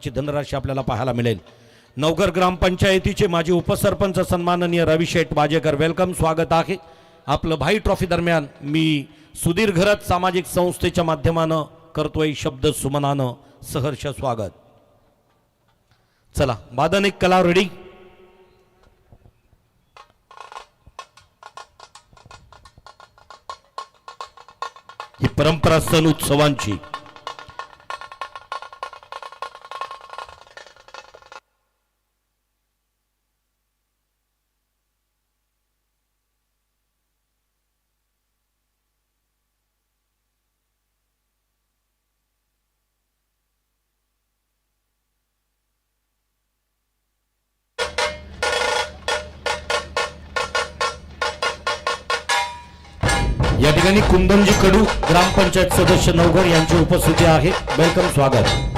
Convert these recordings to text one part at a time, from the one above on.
ची धनराशी आपल्याला पाहायला मिळेल। नवघर ग्रामपंचायतीचे माजी उपसरपंच सन्माननीय रवी शेठ बाजेकर, वेलकम, स्वागत आहे आपलं। भाई ट्रॉफी दरम्यान मी सुधीर घरत सामाजिक संस्थेच्या माध्यमानं करतोय शब्द सुमनानं सहर्ष स्वागत। चला वादन एक कला रेडी। ही परंपरा सण उत्सवांची या ठिकाणी कुंदनजी कडू ग्रामपंचायत सदस्य नवघर यांची उपस्थिती आहे, वेलकम, स्वागत।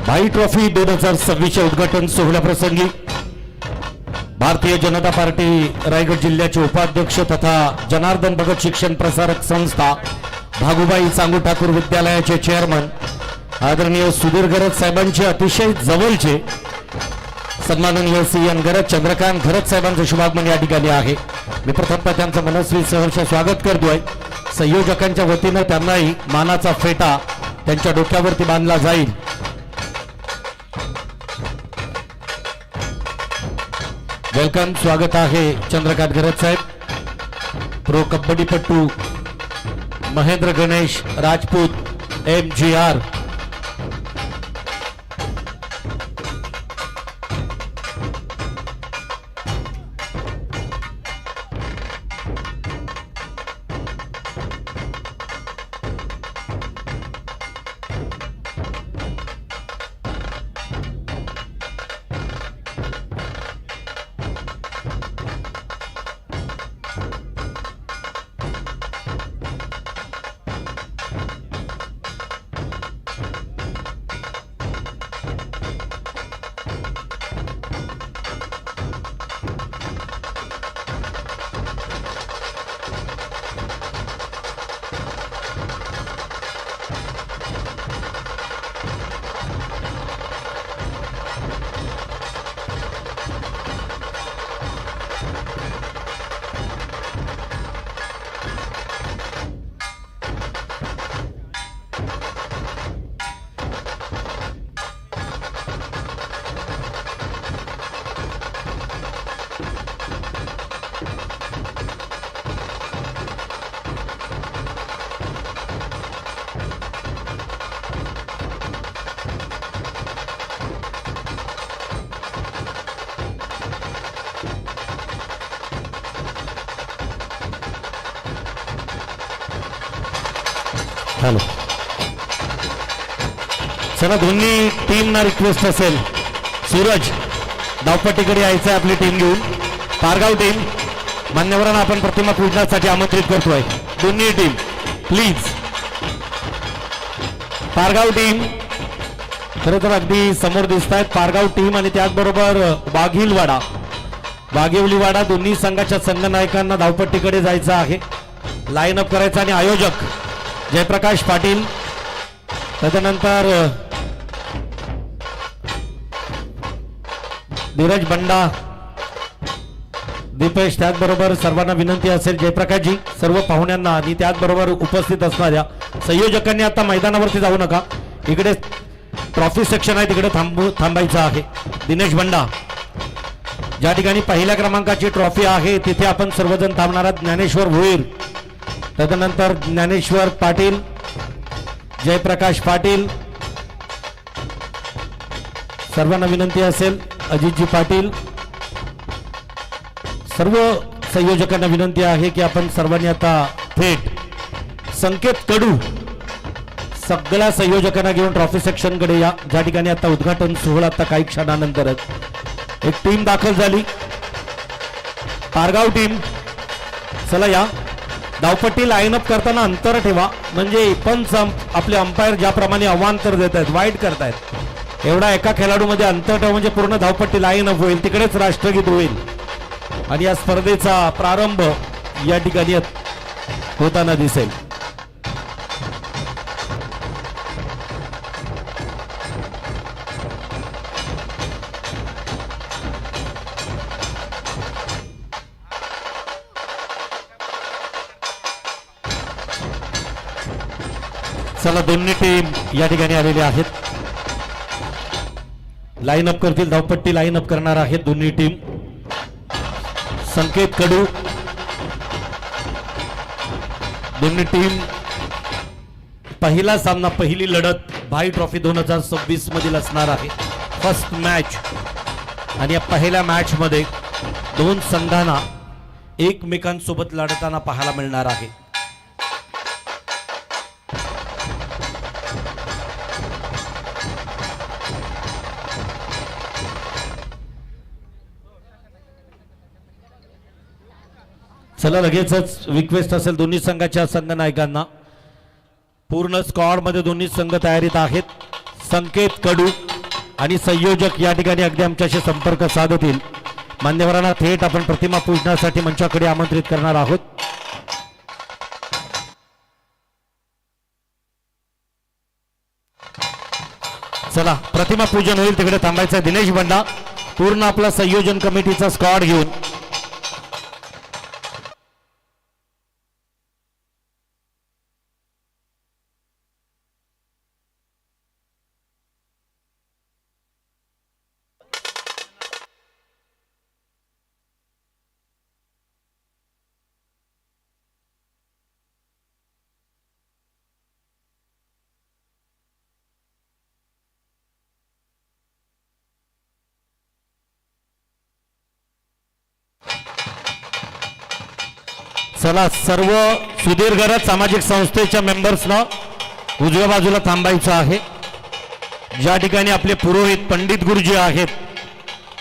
भाई ट्रॉफी 2026 उद्घाटन सोहळ्याप्रसंगी भारतीय जनता पार्टी रायगड जिल्ह्याचे उपाध्यक्ष तथा जनार्दन भगत शिक्षण प्रसारक संस्था भागुबाई सांगू ठाकूर विद्यालयाचे चेअरमन आदरणीय सुधीर घरत साहेबांचे अतिशय जवळचे सन्माननीय सीएन घरत चंद्रकांत घरत साहेबांचे शुभागमन या ठिकाणी आहे। मी प्रथमतः त्यांचं मनस्वी सहर्ष स्वागत करतोय। संयोजकांच्या वतीनं त्यांनाही मानाचा फेटा त्यांच्या डोक्यावरती बांधला जाईल। वेलकम, स्वागत आहे चंद्रकांत घरत साहेब। प्रो कबड्डीपट्टू महेंद्र गणेश राजपूत MGR, हॅलो, चला दोन्ही टीमना रिक्वेस्ट असेल, सूरज धावपट्टीकडे यायचं आहे आपली टीम घेऊन. पारगाव टीम, मान्यवरांना आपण प्रतिमा पूजनासाठी आमंत्रित करतोय. दोन्ही टीम प्लीज. पारगाव टीम खरं तर अगदी समोर दिसत आहेत. पारगाव टीम आणि त्याचबरोबर वाघिवलीवाडा दोन्ही संघाच्या संघनायकांना धावपट्टीकडे जायचं आहे, लाईन अप करायचं. आणि आयोजक जयप्रकाश पाटील, त्याच्यानंतर धीरज बंडा, दीपेश. त्याचबरोबर सर्वांना विनंती असेल, जयप्रकाशजी सर्व पाहुण्यांना आणि त्याचबरोबर उपस्थित असणाऱ्या संयोजकांनी आता मैदानावरती जाऊ नका, इकडे ट्रॉफी सेक्शन आहे तिकडे थांबायचं आहे. दिनेश बंडा, ज्या ठिकाणी पहिल्या क्रमांकाची ट्रॉफी आहे तिथे आपण सर्वजण थांबणार आहात. ज्ञानेश्वर भोईर, त्याच्यानंतर ज्ञानेश्वर पाटील, जयप्रकाश पाटील. सर्वांना विनंती असेल, अजितजी पाटील, सर्व संयोजकांना विनंती आहे की आपण सर्वांनी आता थेट संकेत कडू सगळ्या संयोजकांना घेऊन ट्रॉफी सेक्शन कडे या, ज्या ठिकाणी आता उद्घाटन सोहळा आता काही क्षणानंतरच. एक टीम दाखल झाली, पारगाव टीम. चला या, धावपट्टी लाईन अप करताना अंतर ठेवा, म्हणजे पंच आपले अंपायर ज्याप्रमाणे अवांतर देत आहेत, वाईट करतायत, एवढा एका खेळाडूमध्ये अंतर ठेवा म्हणजे पूर्ण धावपट्टी लाईन अप होईल, तिकडेच राष्ट्रगीत होईल आणि या स्पर्धेचा प्रारंभ या ठिकाणी होताना दिसेल. चला दोन्ही टीम या ठिकाणी आलेले आहेत, लाईन अप करतील, धावपट्टी लाईन अप करणार आहेत दोन्ही टीम. संकेत कडू, दोन्ही टीम. पहिला सामना, पहिली लढत भाई ट्रॉफी 2026 मधील असणार आहे, फर्स्ट मॅच. आणि या पहिल्या मॅच मध्ये दोन संघांना एकमेकांसोबत लढताना पाहायला मिळणार आहे. चला लगेचच रिक्वेस्ट असेल दोन्ही संघाच्या संघनायकांना, पूर्ण स्क्वॉड मध्ये दोन्ही संघ तयारीत आहेत. संकेत कडू आणि संयोजक या ठिकाणी अगदी आमच्याशी संपर्क साधतील. मान्यवरांना थेट आपण प्रतिमा पूजनासाठी मंचाकडे आमंत्रित करणार आहोत. चला प्रतिमा पूजन होईल तिकडे थांबायचं आहे. दिनेश बंडा पूर्ण आपला संयोजन कमिटीचा स्क्वॉड घेऊन. चला सर्व सुधीरगरज सामाजिक संस्थेच्या मेंबर्सना उजव्या बाजूला थांबायचं आहे. ज्या ठिकाणी आपले पुरोहित पंडित गुरुजी आहेत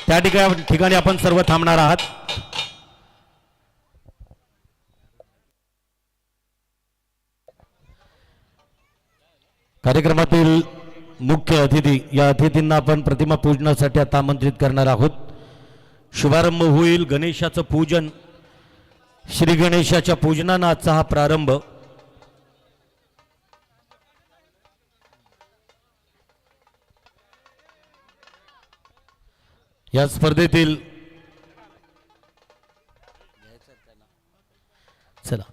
त्या ठिकाणी आपण सर्व थांबणार आहात. कार्यक्रमातील मुख्य अतिथी, या अतिथींना आपण प्रतिमा पूजनासाठी आता आमंत्रित करणार आहोत. शुभारंभ होईल गणेशाचं पूजन. श्री गणेशाच्या पूजनानं आजचा हा प्रारंभ. या स्पर्धेतील चला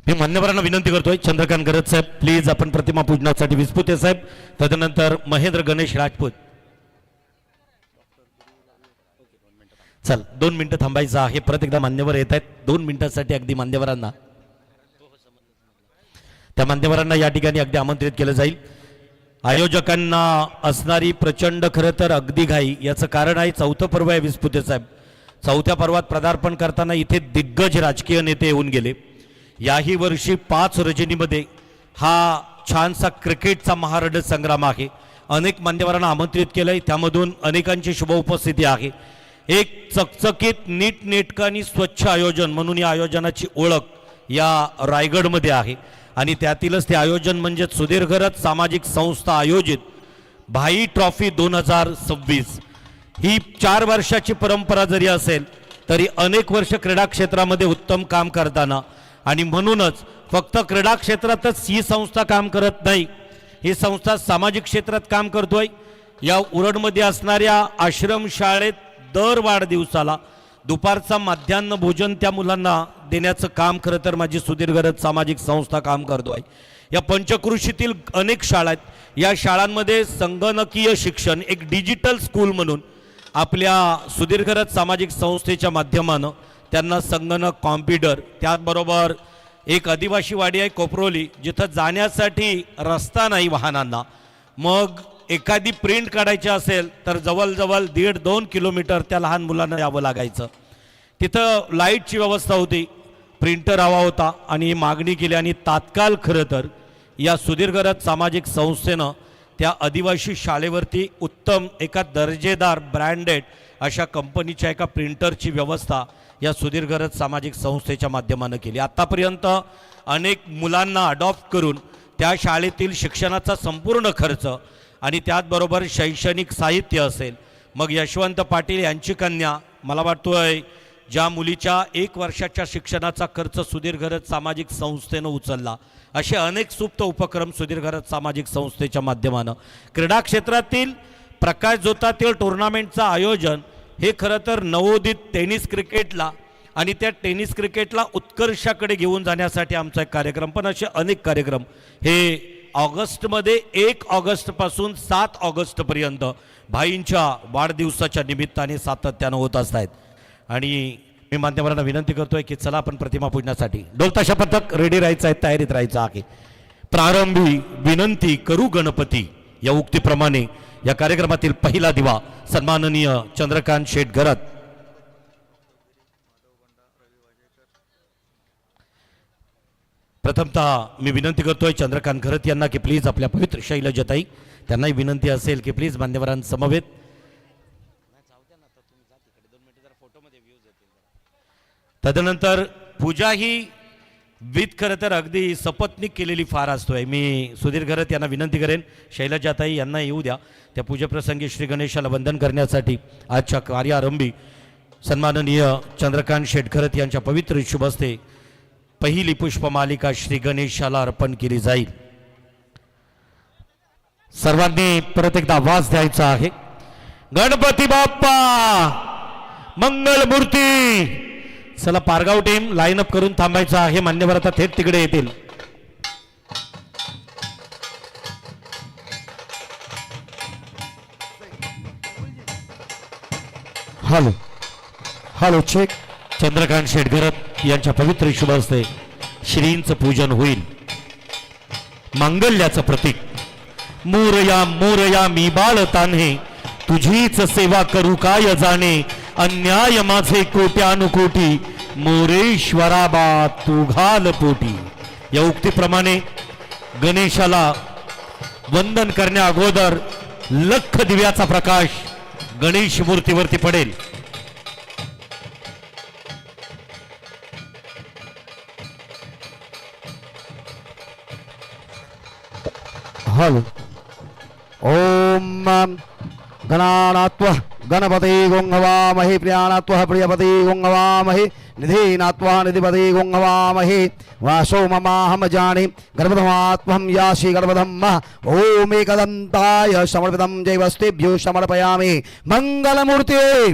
मी मान्यवरांना विनंती करतोय, चंद्रकांत गरज साहेब प्लीज आपण प्रतिमा पूजनासाठी, विस्पुते साहेब, त्यानंतर महेंद्र गणेश राजपूत. चल 2 मिनिटं थांबायचं आहे. परत एकदा मान्यवर येत आहेत 2 मिनिटांसाठी. अगदी मान्यवरांना त्या मान्यवरांना या ठिकाणी अगदी आमंत्रित केलं जाईल. आयोजकांना असणारी प्रचंड खरं तर अगदी घाई, याचं कारण आहे 4थं पर्व आहे विस्पुते साहेब. 4थ्या पर्वात पदार्पण करताना इथे दिग्गज राजकीय नेते येऊन गेले. याही वर्षी 5 रजनीमध्ये हा छानसा क्रिकेटचा महारड संग्राम आहे. अनेक मान्यवरांना आमंत्रित केलंय, त्यामधून अनेकांची शुभ उपस्थिती आहे. एक चकचकीत नीटनेटकं आणि स्वच्छ आयोजन म्हणून या आयोजनाची ओळख या रायगडमध्ये आहे. आणि त्यातीलच ते आयोजन म्हणजे सुदीर्घरथ सामाजिक संस्था आयोजित भाई ट्रॉफी 2026. ही 4 वर्षाची परंपरा जरी असेल तरी अनेक वर्ष क्रीडा क्षेत्रामध्ये उत्तम काम करताना, आणि म्हणूनच फक्त क्रीडा क्षेत्रातच ही संस्था काम करत नाही, ही संस्था सामाजिक क्षेत्रात काम करतोय. या उरणमध्ये असणाऱ्या आश्रमशाळेत दर वाढदिवसाला दुपारचा माध्यान्ह भोजन त्या मुलांना देण्याचं काम खरं तर माझी सुदीर्घरथ सामाजिक संस्था काम करतोय. या पंचक्रोशीतील अनेक शाळा आहेत. या शाळांमध्ये संगणकीय शिक्षण, एक डिजिटल स्कूल म्हणून आपल्या सुदीर्घरथ सामाजिक संस्थेच्या माध्यमानं त्यांना संगणक, कॉम्प्युटर, त्याचबरोबर एक आदिवासी वाडी आहे कोपरोली, जिथं जाण्यासाठी रस्ता नाही वाहनांना. मग एखादी प्रिंट काढायची असेल तर जवळजवळ 1.5-2 किलोमीटर त्या लहान मुलांना यावं लागायचं. तिथं लाईटची व्यवस्था होती, प्रिंटर हवा होता आणि मागणी केली आणि तात्काळ खरं तर या सुदीर्घरथ सामाजिक संस्थेनं त्या आदिवासी शाळेवरती उत्तम एका दर्जेदार ब्रँडेड अशा कंपनीच्या एका प्रिंटरची व्यवस्था या सुदीर्घरथ सामाजिक संस्थेच्या माध्यमानं केली. आत्तापर्यंत अनेक मुलांना अडॉप्ट करून त्या शाळेतील शिक्षणाचा संपूर्ण खर्च आणि त्याचबरोबर शैक्षणिक साहित्य असेल, मग यशवंत पाटील यांची कन्या, मला वाटतोय ज्या मुलीच्या 1 वर्षाच्या शिक्षणाचा खर्च सुदीर्घरथ सामाजिक संस्थेनं उचलला, असे अनेक सुप्त उपक्रम सुदीर्घरथ सामाजिक संस्थेच्या माध्यमानं क्रीडा क्षेत्रातील प्रकाश जोतातील टुर्नामेंटचं आयोजन हे खरं तर नवोदित टेनिस क्रिकेटला आणि त्या टेनिस क्रिकेटला उत्कर्षाकडे घेऊन जाण्यासाठी आमचा एक कार्यक्रम, पण असे अनेक कार्यक्रम हे ऑगस्टमध्ये 1 ऑगस्टपासून 7 ऑगस्टपर्यंत भाईंच्या वाढदिवसाच्या निमित्ताने सातत्यानं होत असत आहेत. आणि मी मान्यवरांना विनंती करतोय की चला आपण प्रतिमा पूजण्यासाठी ढोलताशा पथक रेडी राहायचं आहे, तयारीत राहायचं आहे. प्रारंभी विनंती करू गणपती या उक्तीप्रमाणे या कार्यक्रमातील पहिला दिवा सन्माननीय चंद्रकांत शेठ घरत प्रथमतः मी विनंती करतोय चंद्रकांत घरत यांना की प्लीज आपल्या पवित्र शैलजताई, त्यांनाही विनंती असेल की प्लीज मान्यवरांसमवेत तदनंतर पूजा ही विथ खरं तर अगदी सपत्नीक केलेली फार असतोय. मी सुधीर घरत यांना विनंती करेन शैलजाताई यांना येऊ द्या त्या पूजेप्रसंगी श्री गणेशाला वंदन करण्यासाठी. आजच्या कार्यारंभी सन्माननीय चंद्रकांत शेठ घरत यांच्या पवित्र शुभ हस्ते पहिली पुष्पमालिका श्री गणेशाला अर्पण केली जाईल. सर्वांनी परत एकदा आवाज द्यायचा आहे. गणपती बाप्पा मंगल मूर्ती. चला पारगाव टीम लाईन अप करून थांबायचं आहे. मान्यवर आता थेट तिकडे येतील. Hello hello check. चंद्रकांत शेठ घरत यांच्या पवित्र शुभ हस्ते श्रींचं पूजन होईल. मांगल्याचं प्रतीक. मोरया मोरया मी बाळ तान्हे, तुझीच सेवा करू काय जाणे, अन्याय माझे कोट्यानुकोटी, मोरेश्वरा बा तू घाल पोटी. या उक्तीप्रमाणे गणेशाला वंदन करण्या अगोदर लख दिव्याचा प्रकाश गणेश मूर्तीवरती पडेल. हॅलो. ओम गणानात्वा गणपते गोंगवामहे, प्रियाणात्वा प्रियपते गोंगवामहे, निधीनात्वा निधिपते गोंगवामहे, वासो ममाहम जाने गर्भधमात्वहं यासि गर्भधम. ओम एकदंताय समर्पितं जैवस्तेभ्यो समर्पयामि. मंगलमूर्ती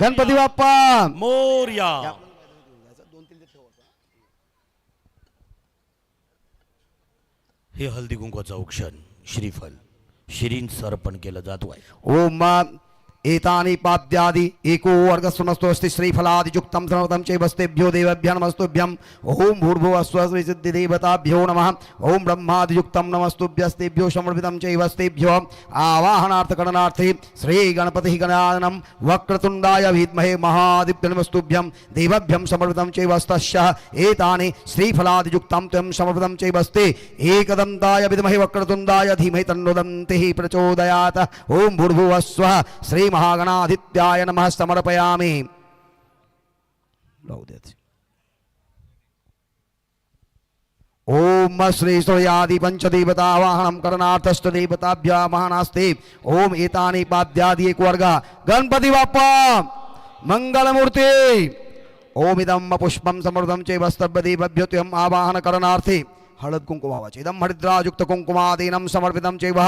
गणपती बाप्पा मोरया. हे हळदी कुंकवाचं औक्षण श्रीफल श्रींचं अर्पण केलं जातो आहे. ओम एतानि पाद्यादि एको वर्गस्वनस्तु अस्ति श्रीफलादियुक्तं सर्वतं चैवस्तेभ्यो देवभ्यः नमस्तुभ्यं ओम भूर्भुवस्वस्तिदेवताभ्यो नमः ओम ब्रह्मादियुक्तं नमस्तुभ्यस्तेभ्यो समर्पितं चैवस्तेभ्यो आवाहनार्थकरणार्थे श्रीगणपतिः गणाननं वक्रतुण्डाय विद्महे महादिव्य नमस्तुभ्यं देवभ्यं समर्पितं चैवस्तस्य एतानि श्रीफलादियुक्तं त्वं समर्पितं चैवस्ते एकदन्ताय विद्महे वक्रतुण्डाय धीमहि तन्नो दन्तिः प्रचोदयात् ओम भूर्भुवस्वः श्री महागणाधित्याय नमः समर्पयामि। ओम श्री सूर्यादि पंचदेवतावाहनं करणार्थस्त देवताभ्या महानास्ते ओम एतानि पाद्यादि एक वर्ग गणपति बाप्पा मंगलमूर्ति ओम इदं पुष्पं समृद्धं च वस्तव्यदेवभ्यो त्वम् आवाहन करणार्थे हळद कुंकुमावाचे इदं हरिद्रायुक्त कुंकुमादीनं समर्पितं चैव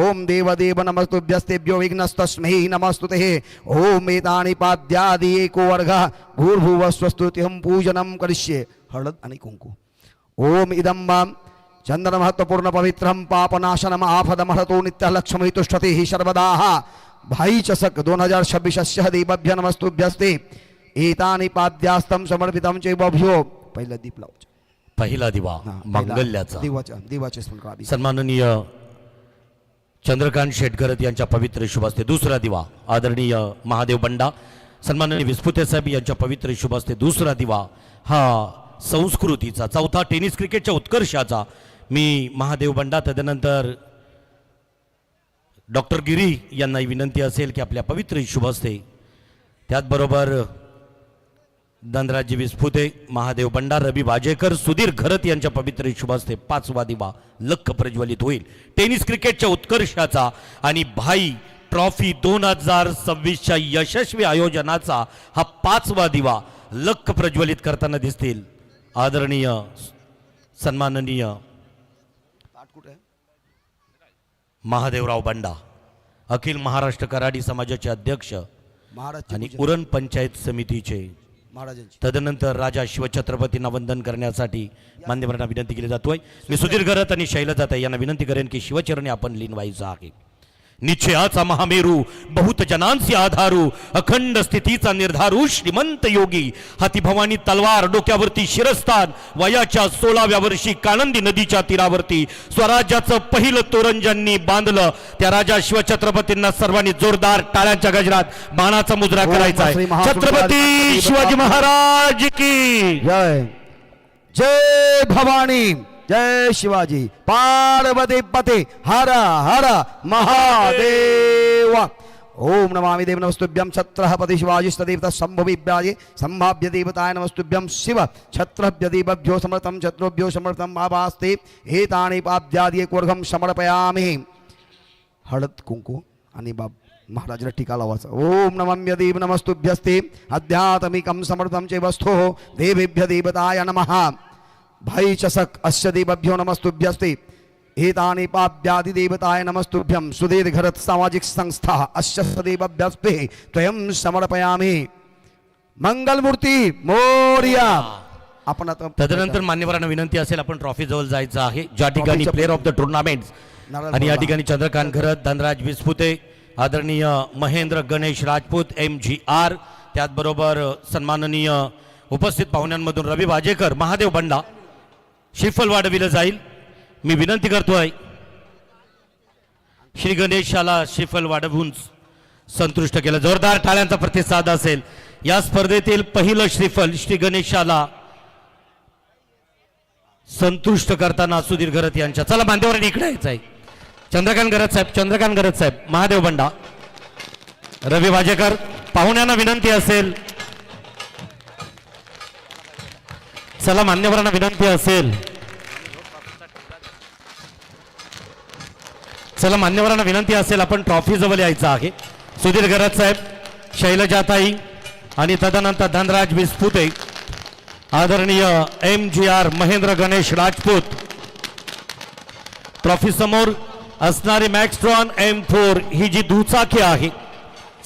ओम देवदेव नमस्तुभ्यस्तेभ्यो विघ्नस्तस्मै नमस्तुते ओम एतानि पाद्यादि एको वर्ग भूर्भुवस्वस्तुत्यहं पूजनं करिष्ये हळद आणि कुंकू ओम इदं चंदन महत्वपूर्ण पवित्रं पापनाशनम आफदमहतो नित्य लक्ष्मी तुष्टते सर्वदा भाई चषक 2026 देवभ्य नमस्तुभ्यस्ते एतानि पाद्यास्तं समर्पितं चैवभ्यो पहिला दीप लावचा पहिला दिवा मंगल्याचा दिवाचे स्मरण सन्माननीय चंद्रकांत शेटकरत यांच्या पवित्र शुभस्ते दुसरा दिवा आदरणीय महादेव बंडा सन्माननीय विस्पुते साहेब यांच्या पवित्र शुभस्ते दुसरा दिवा हा संस्कृतीचा चौथा टेनिस क्रिकेटच्या उत्कर्षाचा मी महादेव बंडा तदनंतर डॉक्टर गिरी यांना विनंती असेल की आपल्या पवित्र शुभस्ते त्याचबरोबर धनराजी विस्फुते महादेव बंडा रवी वाजेकर सुधीर घरत यांच्या पवित्र शुभस्ते पाचवा दिवा लख प्रज्वलित होईल टेनिस क्रिकेटच्या उत्कर्षाचा आणि भाई ट्रॉफी 2026च्या यशस्वी आयोजनाचा हा पाचवा दिवा लख प्रज्वलित करताना दिसतील आदरणीय सन्माननीय महादेवराव बंडा अखिल महाराष्ट्र कराडी समाजाचे अध्यक्ष आणि उरण पंचायत समितीचे तदनंतर राजा शिवछत्रपतींना वंदन करण्यासाठी मान्यवरांना विनंती केली जातोय मी सुधीर घरत आणि शैलजाताई यांना विनंती करेन की शिवचरणी आपण लीन व्हायचं आहे निश्चयाचा महामेरू बहुत जनांसी आधारू अखंड स्थितीचा निर्धारू श्रीमंत योगी हाती भवानी तलवार डोक्यावरती शिरस्थान वयाच्या 16व्या वर्षी कानंदी नदीच्या तीरावरती स्वराज्याचं पहिलं तोरण ज्यांनी बांधलं त्या राजा शिवछत्रपतींना सर्वांनी जोरदार टाळ्यांच्या गजरात बाणाचा मुजरा करायचा आहे छत्रपती शिवाजी महाराज की जय जय भवानी जय शिवाजी पार्वती पते हर हर महादेव ओम नमामि देव नमस्तुभ्यं छत्रपति शिवाजी सदैव संभविव्याजे संभाव्य देवताय नमस्तुभ्यं शिव छत्रभ्य देवभ्यो समर्पितं छत्रोभ्यो समर्पितं आवास्ते एतानि पाद्यादि एक वर्गं समर्पयामि हळद कुंकू आणि बाब महाराजला टीका लावायचा ओम नमम्य देव नमस्तुभ्यस्ते आध्यात्मिकं समर्पितं च वस्तु देवेभ्य देवताय नमः भाई चषक अस्य देवभ्यो नमस्तुभ्यस्ते एतानि पाद्यादि देवताय नमस्तुभ्यं सुधीर घरत सामाजिक संस्था अस्य देवभ्यस्ते त्वयं समर्पयामि मंगलमूर्ती मोरया आपण आता तदनंतर मान्यवरांना विनंती असेल आपण ट्रॉफी जवळ जायचं आहे ज्या ठिकाणी प्लेअर ऑफ द टुर्नामेंट आणि या ठिकाणी चंद्रकांत घरत धनराज विस्फुते आदरणीय महेंद्र गणेश राजपूत MGR त्याचबरोबर सन्माननीय उपस्थित पाहुण्यांमधून रवी वाजेकर महादेव बंडा श्रीफल वाढविलं जाईल मी विनंती करतोय श्री गणेशाला श्रीफल वाढवून संतुष्ट केलं जोरदार टाळ्यांचा प्रतिसाद असेल या स्पर्धेतील पहिलं श्रीफल श्री गणेशाला संतुष्ट करताना सुधीर घरत यांच्या चला मान्यवरांनी इकडे यायचं आहे चंद्रकांत घरत साहेब महादेव बंडा रवी वाजेकर पाहुण्यांना विनंती असेल चला मान्यवरांना विनंती असेल चला मान्यवरांना विनंती असेल आपण ट्रॉफी जवळ यायचं आहे सुधीर घरत साहेब शैलजाताई आणि तदनंतर धनराज विस्फुते आदरणीय MGR महेंद्र गणेश राजपूत ट्रॉफी समोर असणारी मॅक्स्ट्रॉन M4 ही जी दुचाकी आहे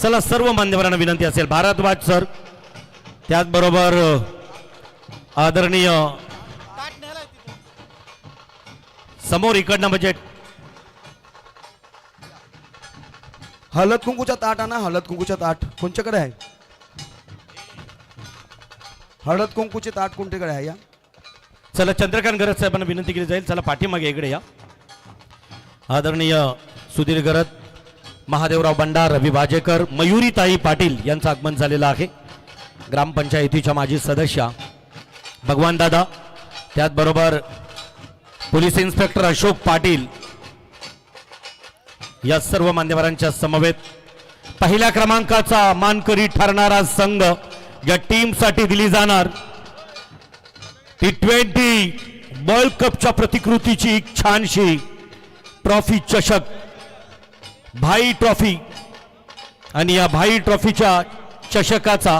चला सर्व मान्यवरांना विनंती असेल भारद्वाज सर त्याचबरोबर आदरणीय समोर इकडनं म्हणजे हळद कुंकूचा ताट आणा, हळद कुंकूचा ताट कोणच्याकडे आहे? हळद कुंकूचे ताट कोणत्याकडे आहे? या चला चंद्रकांत गरज साहेबांना विनंती केली जाईल. चला पाठीमागे इकडे या. आदरणीय सुधीर गरज, महादेवराव बंडार, रवी बाजेकर, मयुरीताई पाटील यांचं आगमन झालेलं आहे. ग्रामपंचायतीच्या माजी सदस्य भगवान दादा, त्याचबरोबर पोलीस इन्स्पेक्टर अशोक पाटील या सर्व मान्यवरांच्या समवेत पहिल्या क्रमांकाचा मानकरी ठरणारा संघ या टीमसाठी दिली जाणार T20 वर्ल्ड कपच्या प्रतिकृतीची एक छानशी ट्रॉफी, चषक, भाई ट्रॉफी, आणि या भाई ट्रॉफीच्या चषकाचा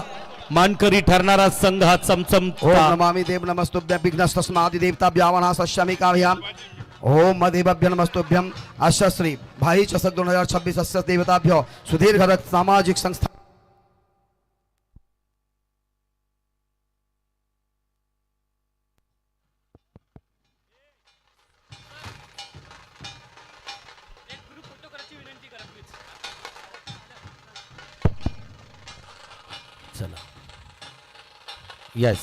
मानकरी ठरणारा संघ हा चमचम. ओम नमामि देव नमस्तुभ्यं विघ्नस्तस्मादि देवताभ्यावना सश्यामि काव्याम. ओम मदेवभ्य नमस्तुभ्यं. अश्य श्री भाई चषक 2026 अस्य देवताभ्यो सुधीर गरज सामाजिक संस्था. चला येस,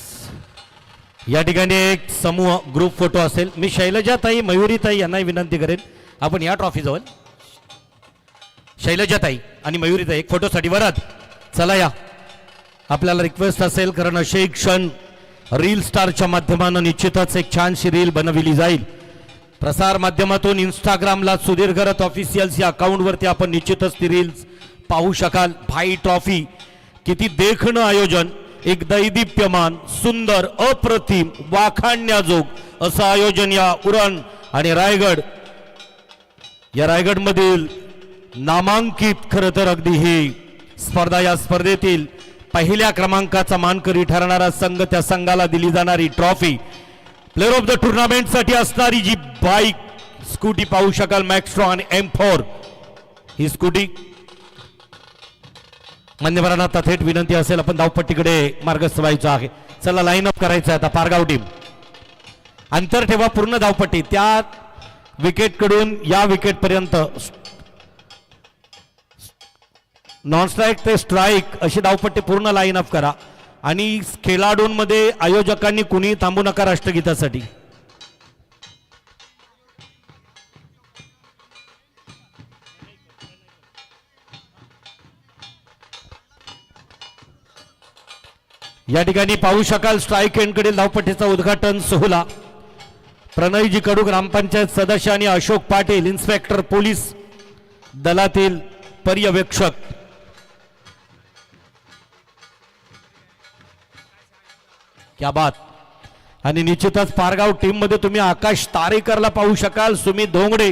या ठिकाणी एक समूह ग्रुप फोटो असेल. मी शैलजाताई, मयुरीताई यांनाही विनंती करेन आपण या ट्रॉफी जवळ. शैलजाताई आणि मयुरीताई एक फोटोसाठी वरात. चला या, आपल्याला रिक्वेस्ट असेल, कारण असे क्षण रील स्टारच्या माध्यमानं निश्चितच एक छानशी रील बनविली जाईल. प्रसार माध्यमातून इंस्टाग्रामला सुधीर गरज ऑफिशियल्स या अकाउंटवरती आपण निश्चितच ती रील्स पाहू शकाल. भाई ट्रॉफी किती देखणं आयोजन, एक दैदिप्यमान, सुंदर, अप्रतिम, वाखाणण्याजोग असं आयोजन या उरण आणि रायगड, या रायगडमधील नामांकित खरं तर अगदी ही स्पर्धा, या स्पर्धेतील पहिल्या क्रमांकाचा मानकरी ठरणारा संघ, त्या संघाला दिली जाणारी ट्रॉफी, प्लेअर ऑफ द टुर्नामेंटसाठी असणारी जी बाईक स्कूटी पाहू शकाल, मॅक्स्ट्रॉन M4 ही स्कूटी. मान्यवरांना आता थेट विनंती असेल, आपण धावपट्टीकडे मार्गस्थ व्हायचं आहे. चला लाईन अप करायचं आहे आता. पारगाव टीम अंतर ठेवा पूर्ण धावपट्टी, त्या विकेट कडून या विकेट पर्यंत, नॉन स्ट्राईक ते स्ट्राईक अशी धावपट्टी पूर्ण लाईन अप करा. आणि खेळाडूंमध्ये आयोजकांनी कुणी थांबू नका राष्ट्रगीतासाठी. या ठिकाणी पाहू शकाल स्ट्राईक एंडकडील धावपट्टीचा उद्घाटन सोहळा प्रणयजी कडू, ग्रामपंचायत सदस्य, आणि अशोक पाटील, इन्स्पेक्टर पोलीस दलातील पर्यवेक्षक. क्या बात. आणि निश्चितच पारगाव टीम मध्ये तुम्ही आकाश तारेकरला पाहू शकाल, सुमित धोंगडे,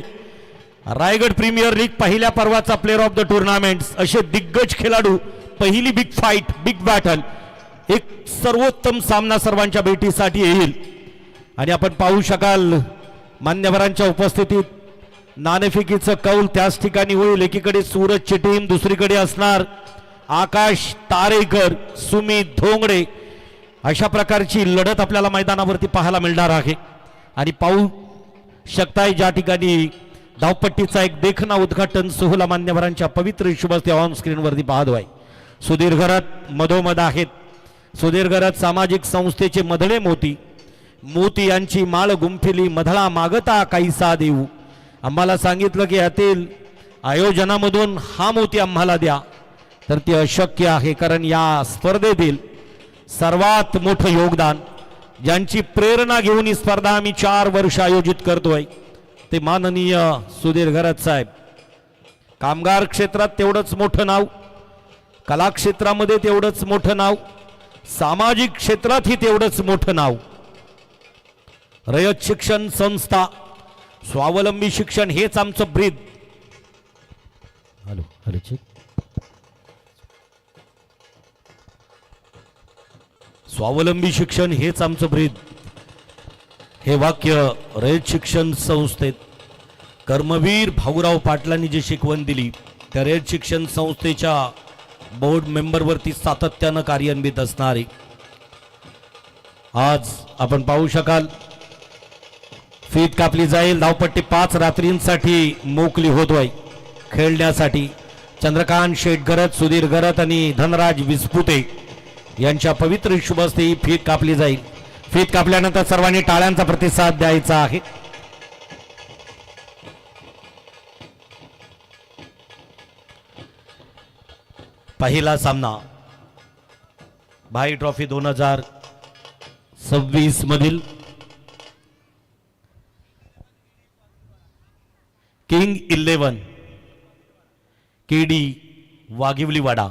रायगड प्रीमियर लीग पहिल्या पर्वाचा प्लेअर ऑफ द टुर्नामेंट, असे दिग्गज खेळाडू. पहिली बिग फाईट, बिग बॅटल, एक सर्वोत्तम सामना सर्वांच्या भेटीसाठी येईल. आणि आपण पाहू शकाल मान्यवरांच्या उपस्थितीत नाणेफेकीचं कौल त्याच ठिकाणी होईल. एकीकडे सूरजची टीम, दुसरीकडे असणार आकाश तारेकर, सुमित धोंगडे. अशा प्रकारची लढत आपल्याला मैदानावरती पाहायला मिळणार आहे. आणि पाहू शकताय ज्या ठिकाणी धावपट्टीचा एक देखणा उद्घाटन सोहळा मान्यवरांच्या पवित्र हिशोबात ऑन स्क्रीनवरती पाहतोय. सुधीर गरज मधोमध आहेत. सुधीर गरज सामाजिक संस्थेचे मधळे मोती, मोती यांची माळ गुंफिली, मधळा मागता काहीसा देऊ. आम्हाला सांगितलं की यातील आयोजनामधून हा मोती आम्हाला द्या, तर ते अशक्य आहे. कारण या स्पर्धेतील सर्वात मोठं योगदान, ज्यांची प्रेरणा घेऊन ही स्पर्धा आम्ही 4 वर्ष आयोजित करतोय, ते माननीय सुधीर गरज साहेब. कामगार क्षेत्रात तेवढंच मोठं नाव, कला क्षेत्रामध्ये तेवढंच मोठं नाव, सामाजिक क्षेत्रातही तेवढंच मोठं नाव. रयत शिक्षण संस्था, स्वावलंबी शिक्षण हेच आमचं ब्रीद. हॅलो हॅलो, स्वावलंबी शिक्षण हेच आमचं ब्रीद, हे वाक्य रयत शिक्षण संस्थेत कर्मवीर भाऊराव पाटलांनी जी शिकवण दिली, त्या रयत शिक्षण संस्थेच्या बोर्ड मेंबरवरती सातत्यानं कार्यान्वित असणारे. आज आपण पाहू शकाल फीत कापली जाईल. धावपट्टी 5 रात्रींसाठी मोकली होतोय खेळण्यासाठी. चंद्रकांत शेठ गरत, सुधीर गरत आणि धनराज विस्पुते यांच्या पवित्र शुभ हस्ते ही फीत कापली जाईल. फीत कापल्यानंतर सर्वांनी टाळ्यांचा प्रतिसाद द्यायचा आहे. पहिला सामना भाई ट्रॉफी 2026 मधील king 11 KD Waghivliwada.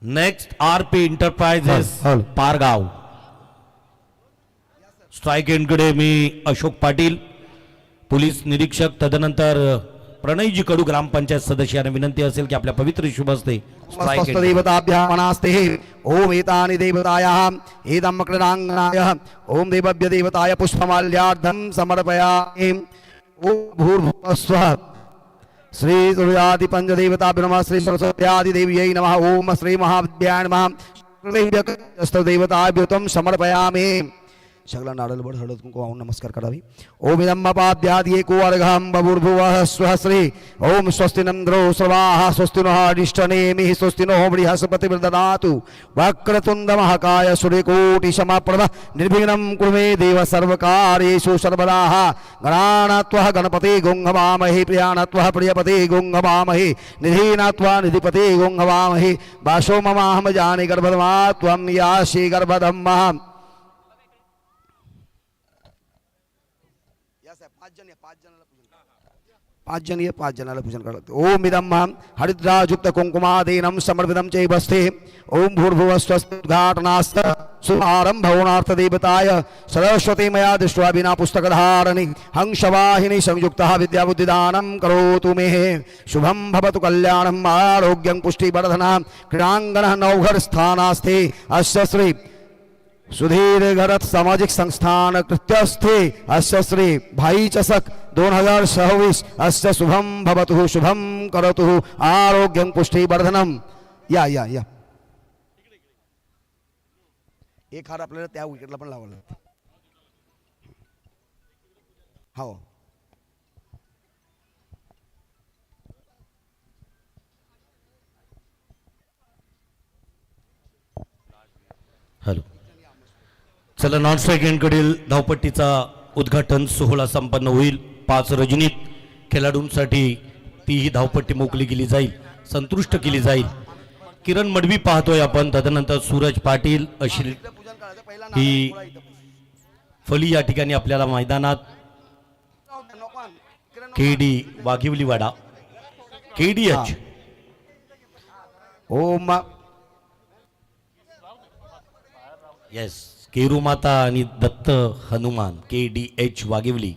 Next RP enterprises Pargaon. Strike एंडकडे मी अशोक पाटील पोलीस निरीक्षक, तदनंतर प्रणयजी कडू ग्रामपंचायत सदस्यांना विनंती असेल की आपल्या पवित्र शुभ हस्ते स्ट्राईक एंड देवताभ्यां मनास्ते. ओम एतानि देवतायाः एदं क्रीडाङ्गनाय ओम देवभ्य देवताय पुष्पमाल्यार्धं समर्पयामि. ओम भूर्भुवस्वः. श्री सूर्यादि पंचदेवताभ्यो नमः. श्री सरस्वत्यादि देव्यै नमः. ओम श्री महाविद्याय नमः. देवताभ्यो तं समर्पयामि. सगळा नारळ बड हळद कुंकू वाहून नमस्कार करावी. ओम इदम्मपाद्यादि एको अर्घं बभूर्भुवः स्वः. श्री ओम स्वस्ति नंद्रो स्वाहा स्वस्ति नः अरिष्टनेमिः स्वस्ति नो बृहस्पतिर्ददातु वक्रतुण्ड महाकाय सूर्यकोटि समप्रभ निर्विघ्नं कुरु मे देव सर्वकार्येषु सर्वदा. गणानात्वा गणपते गुंहवामहे प्रियाणात्वा प्रियपते गुंहवामहे निधीनात्वा निधिपते गुंहवामहे. वासो ममाहं जाने गर्भधमा त्वं यासि गर्भधम्मः. पाच जणाला पूजन करावं लागतं. ओम इदं हरिद्राजुक्त कुंकुमादीनं समर्पितं चैवस्ते. ओम भूर्भुवस्वस्घाटनास्त शुभारंभवनार्थ देवताय सरस्वती मया दृष्ट्वा विना पुस्तकधारिणी हंसवाहिनी संयुक्तः विद्याबुद्धिदानं करोतु मे. शुभं भवतु कल्याणम् आरोग्यं पुष्टिवर्धनं. क्रीडाङ्गणः नवघरस्थानास्ते. अस्य श्री सुधीर गरत सामाजिक संस्थान कृत्यस्थे. अस्य श्री भाई चषक 2026 अस्य शुभम भवतु शुभम करतु आरोग्यं पुष्टिवर्धनम. या या या एक हार आपल्याला त्या विकेटला पण लावायला लागतं. हो हॅलो. चला नॉन स्ट्राईक एंडकडील धावपट्टीचा उद्घाटन सोहळा संपन्न होईल. 5 रजनीत खेळाडूंसाठी तीही धावपट्टी मोकळी केली जाईल, संतुष्ट केली जाईल. किरण मडवी पाहतोय आपण, तदनंतर सूरज पाटील अशी ही फली या ठिकाणी आपल्याला मैदानात केडी वाघिवलीवाडा KDH. ओम येस केरू माता आणि दत्त हनुमान KDH वाघिवली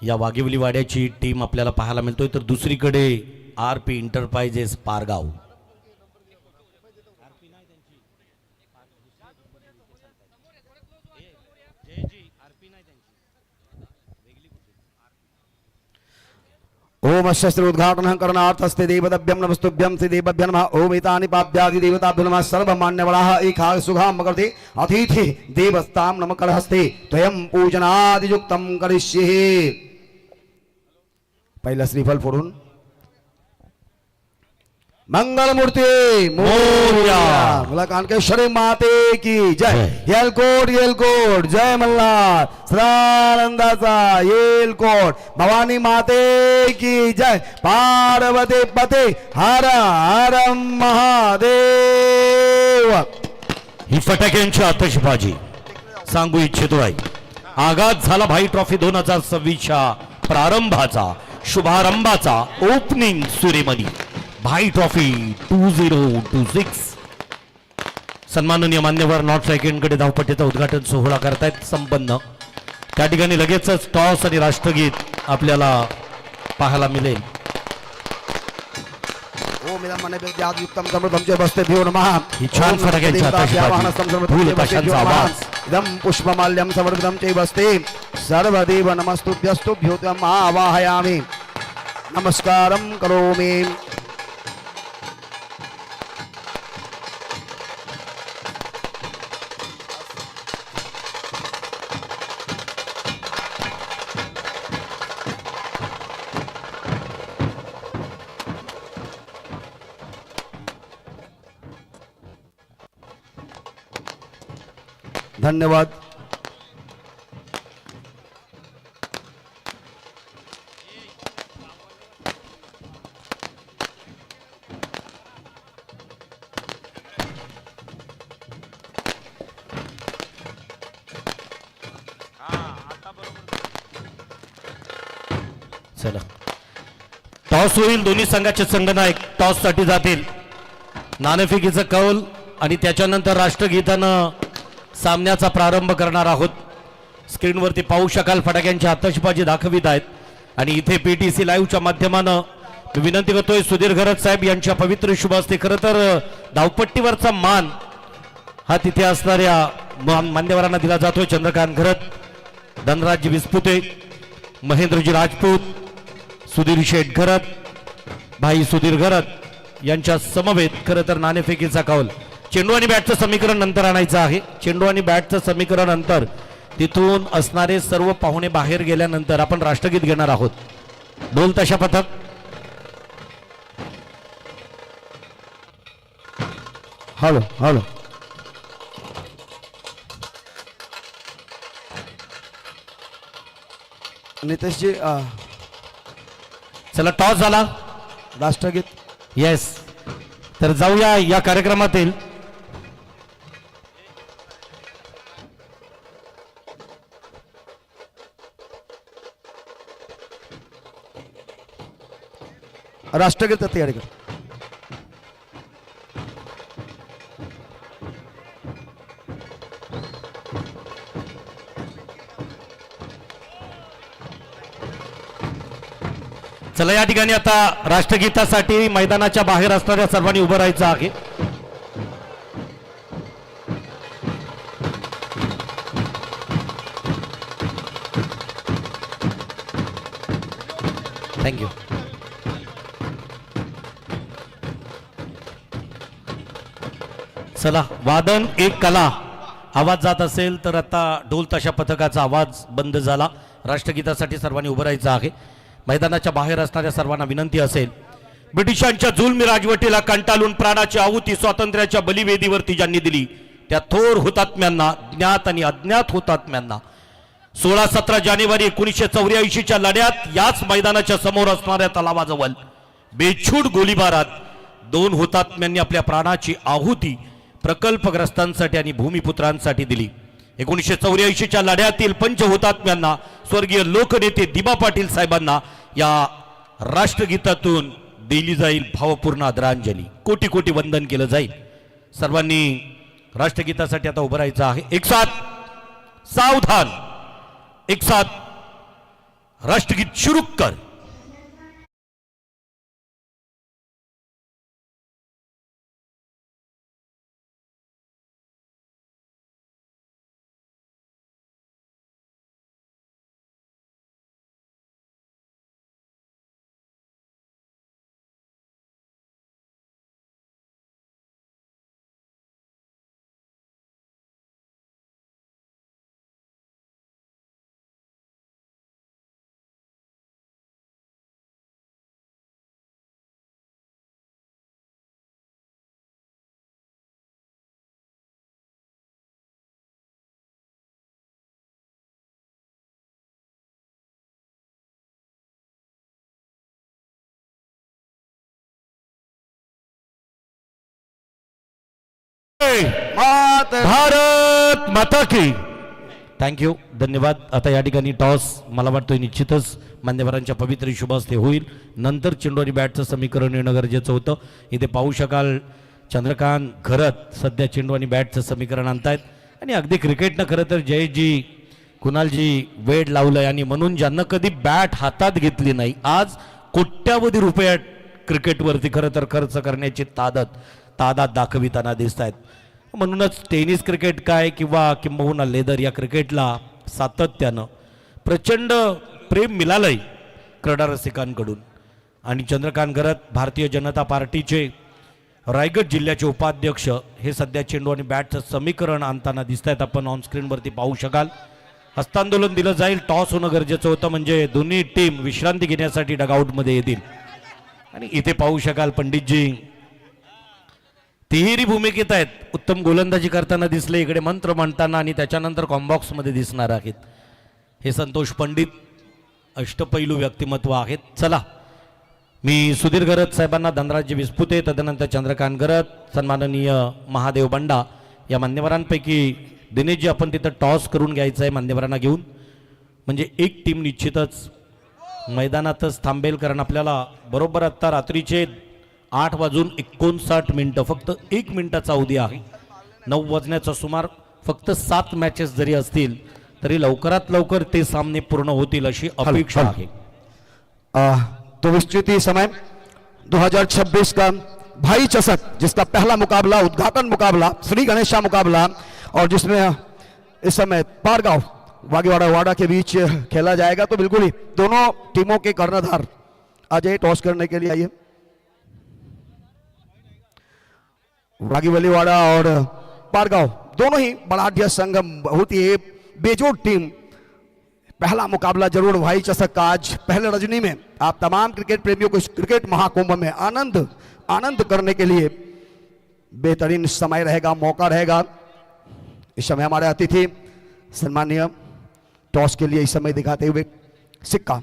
या वाघिवली वाड्याची टीम आपल्याला पाहायला मिळतोय. तर दुसरीकडे RP इंटरप्राइजेस पारगाव. ओम शस्त्र उद्घाटन करणार्थस्ते देवदभ्यं नमस्तुभ्यं श्री देवभ्य नमः. ओम एतानि पाद्यादि देवताभ्यो नमः. सर्वमान्यवराः एका सुखां करते अतिथि देवस्तां नमकरहस्ते त्वयं पूजनादियुक्तं करिष्ये. पहिला श्रीफल फोडून मंगल मूर्ती मोरया. मला कानकेश्वरी माते की जय. येलकोट येलकोट जय मल्हार. सदानंदाचा येलकोट. भवानी माते की जय. पार्वती पते हर हर महादेव. ही फटाक्यांची आतषबाजी सांगू इच्छितो आहे. आगाज झाला भाई ट्रॉफी 2026च्या प्रारंभाचा, शुभारंभाचा ओपनिंग सेरेमनी भाई ट्रॉफी 2026. सन्माननीय मान्यवर नॉट सेकंडकडे धावपट्टीचा उद्घाटन सोहळा करतायत संपन्न. त्या ठिकाणी लगेचच टॉस आणि राष्ट्रगीत आपल्याला पाहायला मिळेल. ओम इदं मनोविद्यायुक्तं समृद्धं च वस्तेभ्यो नमः. ही छान फटाक्यांची आतषबाजी, फूल ताशांचा आवाज. इदं पुष्पमाल्यं समर्पितं चैवस्ते. सर्वदेव नमस्तुभ्यस्तुभ्यो त्वम् आवाहयामि. नमस्कारं करोमि. धन्यवाद. चला टॉस होईल. दोन्ही संघाचे संघनायक टॉस साठी जातील. नाणेफेकीचं कौल आणि त्याच्यानंतर राष्ट्रगीतानं सामन्याचा प्रारंभ करणार आहोत. स्क्रीनवरती पाहू शकाल फटाक्यांची आतषबाजी दाखवित आहेत आणि इथे पीटीसी लाईव्हच्या माध्यमानं मी विनंती करतोय सुधीर घरत साहेब यांच्या पवित्र शुभ हस्ते. खरं तर धावपट्टीवरचा मान हा तिथे असणाऱ्या मान्यवरांना दिला जातोय. चंद्रकांत घरत, धनराज विस्पुते, महेंद्रजी राजपूत, सुधीर शेठ घरत, भाई सुधीर घरत यांच्या समवेत खरं तर नाणेफेकीचा कौल. चेंडू आणि बॅटचं समीकरण नंतर आणायचं आहे. चेंडू आणि बॅटचं समीकरण नंतर तिथून असणारे सर्व पाहुणे बाहेर गेल्यानंतर आपण राष्ट्रगीत घेणार आहोत. ढोल ताशा पथक. Hello hello. नितेशजी चला टॉस झाला. राष्ट्रगीत. येस. तर जाऊया या कार्यक्रमातील राष्ट्रगीत तयारी कर. चला या ठिकाणी आता राष्ट्रगीतासाठी मैदानाच्या बाहेर असणाऱ्या सर्वांनी उभं राहायचं आहे. थँक्यू. चला वादन एक कला. आवाज जात असेल तर आता ढोल ताशा पथकाचा आवाज बंद झाला. राष्ट्रगीतासाठी सर्वांनी उभं राहायचं आहे. मैदानाच्या बाहेर असणाऱ्या सर्वांना विनंती असेल ब्रिटिशांच्या जुलमी राजवटीला कंटाळून प्राणाची आहुती स्वातंत्र्याच्या बलिवेदीवरती ज्यांनी दिली त्या थोर हुतात्म्यांना, ज्ञात आणि अज्ञात हुतात्म्यांना 16-17 जानेवारी 1984च्या लढ्यात याच मैदानाच्या समोर असणाऱ्या तलावाजवळ बेछूट गोळीबारात 2 हुतात्म्यांनी आपल्या प्राणाची आहुती प्रकल्पग्रस्तांसाठी आणि भूमिपुत्रांसाठी दिली. 1984च्या लढ्यातील पंच हुतात्म्यांना स्वर्गीय लोकनेते दिबा पाटील साहेबांना या राष्ट्रगीतातून दिली जाईल भावपूर्ण आदरांजली. कोटी कोटी वंदन केलं जाईल. सर्वांनी राष्ट्रगीतासाठी आता उभं राहायचं आहे. एक साथ सावधान. एक साथ राष्ट्रगीत शुरू कर. भारत माता की. थँक्यू. धन्यवाद. आता या ठिकाणी टॉस मला वाटतं निश्चितच मान्यवरांच्या पवित्र शुभ हस्ते होईल. नंतर चेंडू आणि बॅटचं समीकरण येणं गरजेचं होतं. इथे पाहू शकाल चंद्रकांत घरत सध्या चेंडू आणि बॅटचं समीकरण आणतायत आणि अगदी क्रिकेटनं खरं तर जयजी कुणालजी वेड लावलंय आणि म्हणून ज्यांना कधी बॅट हातात घेतली नाही आज कोट्यावधी रुपये क्रिकेटवरती खरं तर खर्च करण्याची तादाद दाखविताना दिसत आहेत. म्हणूनच टेनिस क्रिकेट काय किंबहुना लेदर या क्रिकेटला सातत्यानं प्रचंड प्रेम मिळालंय क्रीडा रसिकांकडून. आणि चंद्रकांत घरत भारतीय जनता पार्टीचे रायगड जिल्ह्याचे उपाध्यक्ष हे सध्या चेंडू आणि बॅटचं समीकरण आणताना दिसत आहेत. आपण ऑन स्क्रीनवरती पाहू शकाल. हस्तांदोलन दिलं जाईल. टॉस होणं गरजेचं होतं म्हणजे दोन्ही टीम विश्रांती घेण्यासाठी डगआउटमध्ये येतील. आणि इथे पाहू शकाल पंडितजी तिहेरी भूमिकेत आहेत. उत्तम गोलंदाजी करताना दिसले, इकडे मंत्र म्हणताना आणि त्याच्यानंतर कॉम्बॉक्समध्ये दिसणार आहेत. हे संतोष पंडित अष्टपैलू व्यक्तिमत्व आहेत. चला, मी सुधीर गरत साहेबांना, धनराज विस्पुते, तदनंतर चंद्रकांत गरत, सन्माननीय महादेव बंडा या मान्यवरांपैकी दिनेशजी आपण तिथं टॉस करून घ्यायचं आहे मान्यवरांना घेऊन, म्हणजे एक टीम निश्चितच मैदानातच थांबेल. कारण आपल्याला बरोबर आत्ता रात्रीचे 8:59 फक्त 1 मिनिटाचा अवधी आहे. 9 वाजण्याचा सुमार. फक्त 7 मॅचेस जरी असतील तरी लवकरात लवकर ते सामने पूर्ण होतील अशी अपेक्षा आहे. तो विस्तृति समय 2026 का भाई चषक, जिसका पहला मुकाबला, उद्घाटन मुकाबला, श्री गणेशा मुकाबला, और जिसमें इस समय पारगांव बागेवाड़ा वाड़ा के बीच खेला जाएगा. तो बिल्कुल ही दोनों टीमों के कर्णधार अजय टॉस करने के लिए आइए. बागेवाड़ा और पारगांव दोनों ही बड़ाढ्य संघ, बहुत ही बेजोड़ टीम. पहला मुकाबला जरूर भाई चषक का आज पहले रजनी में आप तमाम क्रिकेट प्रेमियों को इस क्रिकेट महाकुंभ में आनंद करने के लिए बेहतरीन समय रहेगा, मौका रहेगा. इस समय हमारे अतिथि सम्मानीय टॉस के लिए इस समय दिखाते हुए सिक्का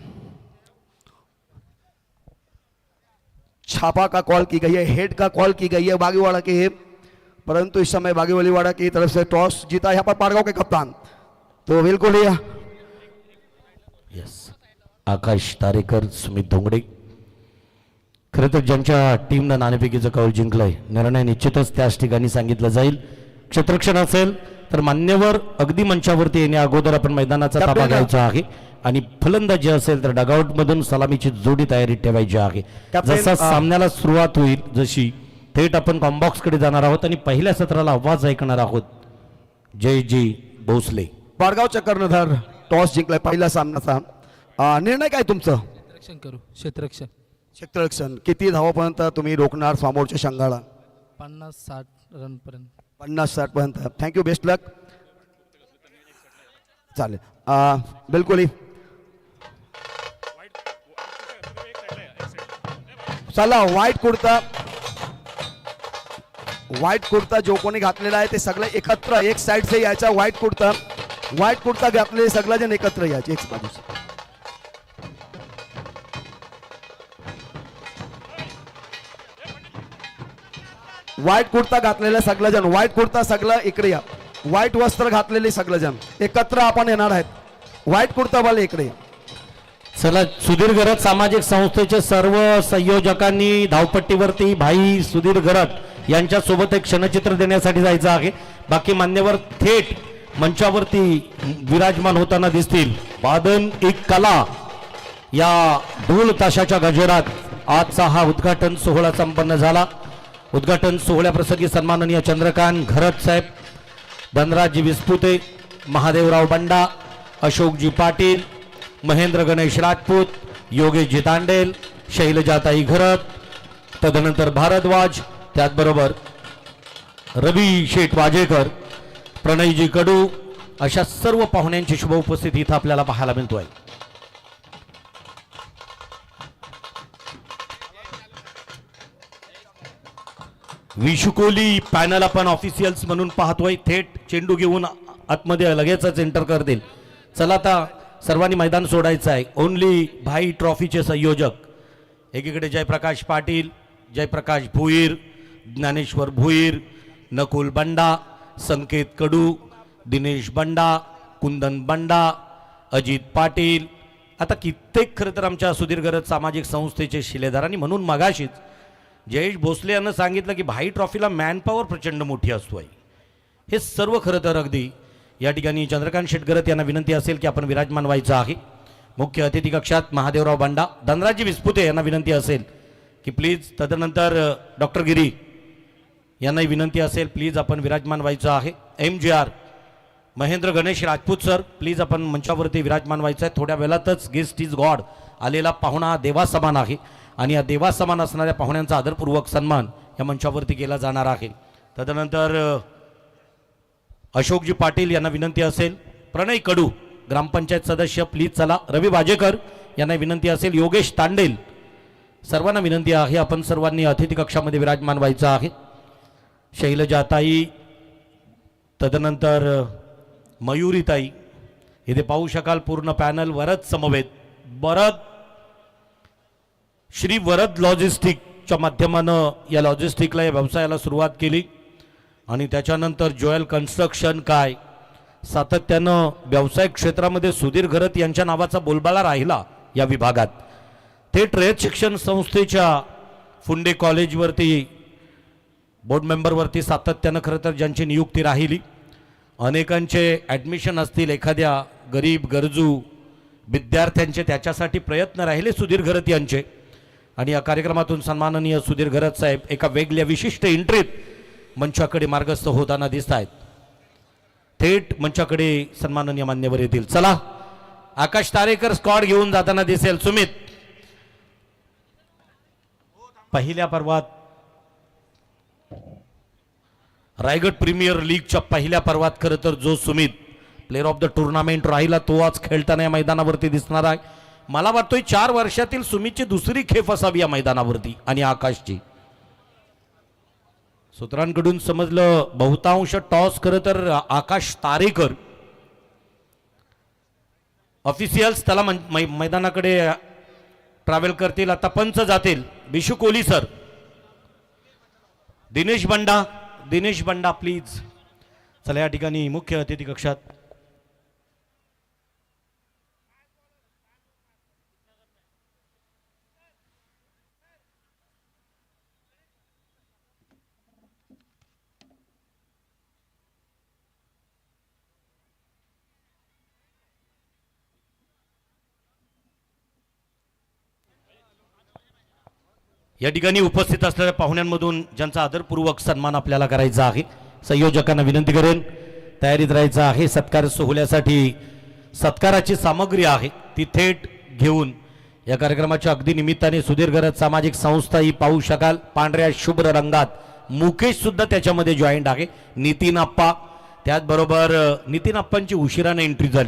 छापा का कॉल की गई है, हेड का कॉल की गई है बागेवाड़ा के, परंतु इस समय बागेवाड़ा की तरफ से टॉस जीता यहाँ पर पारगांव के कप्तान. तो बिल्कुल ही यस, आकाश तारेकर, सुमित धोंगडे, खरं तर ज्यांच्या टीमनं नाणेफेकीचं कौल जिंकलंय, निर्णय निश्चितच त्याच ठिकाणी सांगितलं जाईल. क्षेत्ररक्षण असेल तर मान्यवर अगदी मंचावरती येण्या अगोदर आपण मैदानाचा ताबा घ्यायचा आहे, आणि फलंदाजी असेल तर डगआउट मधून सलामीची जोडी तयारीत ठेवायची आहे. जसा सामन्याला सुरुवात होईल तशी थेट आपण कॉम्बॉक्स कडे जाणार आहोत आणि पहिल्या सत्राला आवाज ऐकणार आहोत. जयजी भोसले. पारगावचा कर्णधार टॉस जिंकलाय पहिला सामनाचा. निर्णय काय तुमचं? क्षेत्ररक्षण करू. क्षेत्ररक्षण. क्षेत्ररक्षण. किती धावापर्यंत तुम्ही रोखणार समोरच्या संघाला? 50-60 रन पर्यंत. 50-60 पर्यंत. थँक्यू, बेस्ट लक. चालेल, बिलकुल ही. चला, व्हाईट कुर्ता जो कोणी घातलेला आहे ते सगळे एकत्र एक साइड से यायचा. व्हाईट कुर्ता घातलेले सगळे जण एकत्र यायचे एक बाजूस. व्हाईट कुर्ता घातलेले सगळेजण, व्हाईट कुर्ता सगळं इकडे या. व्हाईट वस्त्र घातलेले सगळेजण एकत्र आपण येणार आहेत. व्हाईट कुर्ता वाले इकडे या. चला, सुधीर गरत सामाजिक संस्थेचे सर्व संयोजकांनी धावपट्टीवरती भाई सुधीर गरत यांच्या सोबत एक क्षणचित्र देण्यासाठी जायचं आहे. बाकी मान्यवर थेट मंचावरती विराजमान होताना दिसतील. वादन एक कला या ढोल ताशाच्या गजरात आजचा हा उद्घाटन सोहळा संपन्न झाला. उद्घाटन सोहळ्याप्रसंगी सन्माननीय चंद्रकांत घरत साहेब, धनराज विस्पुते, महादेवराव बंडा, अशोकजी पाटील, महेंद्र गणेश राजपूत, योगेशजी तांडेल, शैलजाताई घरत, तदनंतर भारद्वाज, त्याचबरोबर रवी शेठ वाजेकर, प्रणयजी कडू, अशा सर्व पाहुण्यांची शुभ उपस्थिती इथं आपल्याला पाहायला मिळतोय. विशुकोली पॅनल आपण ऑफिशियल्स म्हणून पाहतोय. थेट चेंडू घेऊन आतमध्ये लगेचच एंटर करतील. चला, आता सर्वांनी मैदान सोडायचं आहे. ओनली भाई ट्रॉफीचे संयोजक एकीकडे जयप्रकाश पाटील, जयप्रकाश भुईर, ज्ञानेश्वर भुईर, नकुल बंडा, संकेत कडू, दिनेश बंडा, कुंदन बंडा, अजित पाटील, आता कित्येक खरं तर आमच्या सुधीर गरज सामाजिक संस्थेचे शिलेदारांनी. म्हणून मगाशीच जयेश भोसले यांना सांगितलं की भाई ट्रॉफीला मॅनपॉवर प्रचंड मोठी असतो आहे. हे सर्व खरं तर अगदी या ठिकाणी चंद्रकांत शेटगरत यांना विनंती असेल की आपण विराजमान व्हायचं आहे. मुख्य अतिथी कक्षात महादेवराव बंडा, धनराजी विस्पुते यांना विनंती असेल की प्लीज, तदनंतर डॉक्टर गिरी यांनाही विनंती असेल प्लीज आपण विराजमान व्हायचं आहे. MGR Mahendra Ganesh Rajput sir, please आपण मंचावरती विराजमान व्हायचं आहे. थोड्या वेळातच गेस्ट इज गॉड आलेला पाहुणा देवासमान आहे आणि या देवासमान असणाऱ्या पाहुण्यांचा आदरपूर्वक सन्मान या मंचावरती केला जाणार आहे. तदनंतर अशोकजी पाटील यांना विनंती असेल, प्रणय कडू ग्रामपंचायत सदस्य प्लीज चला, रवी वाजेकर यांना विनंती असेल, योगेश तांडेल, सर्वांना विनंती आहे आपण सर्वांनी अतिथी कक्षामध्ये विराजमान व्हायचं आहे. शैलजाताई, तदनंतर मयुरीताई, इथे पाहू शकाल पूर्ण पॅनल वरद समवेत. वरद श्री वरद लॉजिस्टिकच्या माध्यमानं या लॉजिस्टिकला या व्यवसायाला सुरुवात केली आणि त्याच्यानंतर जोयल कन्स्ट्रक्शन काय सातत्यानं व्यवसाय क्षेत्रामध्ये सुधीर घरत यांच्या नावाचा बोलबाला राहिला या विभागात. थेट रयत शिक्षण संस्थेच्या फुंडे कॉलेजवरती बोर्ड मेंबरवरती सातत्यानं खरं तर ज्यांची नियुक्ती राहिली, अनेकांचे ॲडमिशन असतील, एखाद्या गरीब गरजू विद्यार्थ्यांचे त्याच्यासाठी प्रयत्न राहिले सुधीर घरत यांचे. आणि या कार्यक्रमातून सन्माननीय सुधीर घरत साहेब एका वेगळ्या विशिष्ट एंट्रीत मंचाकडे मार्गस्थ होताना दिसत आहेत. थेट मंचाकडे सन्माननीय मान्यवर येतील. चला, आकाश तारेकर स्क्वॉड घेऊन जाताना दिसेल. सुमित, पहिल्या पर्वात रायगड प्रीमियर लीगच्या पहिल्या पर्वात खरं तर जो Sumit player of the tournament राहिला तो आज खेळताना या मैदानावरती दिसणार आहे. मला वाटतोय 4 वर्षातील सुमितची दुसरी खेप असावी या मैदानावरती आणि आकाशची. सूत्रांकडून समजलं बहुतांश टॉस खरं तर आकाश तारेकर, ऑफिशियल्स त्याला मैदानाकडे ट्रॅव्हल करतील. आता पंच जातील Vishu Kohli sir, Dinesh Banda please. चला या ठिकाणी मुख्य अतिथी कक्षात या ठिकाणी उपस्थित असलेल्या पाहुण्यांमधून ज्यांचा आदरपूर्वक सन्मान आपल्याला करायचा आहे, संयोजकांना विनंती करेन तयारीत राहायचं आहे. सत्कार सोहळ्यासाठी सत्काराची सामग्री आहे ती थेट घेऊन या कार्यक्रमाच्या अगदी निमित्ताने सुधीर घरत सामाजिक संस्था ही पाहू शकाल. पांढऱ्या शुभ्र रंगात मुकेश सुद्धा त्याच्यामध्ये जॉईंट आहे. नितीन आप्पा, त्याचबरोबर नितीन आप्पांची उशिराने एंट्री झाली.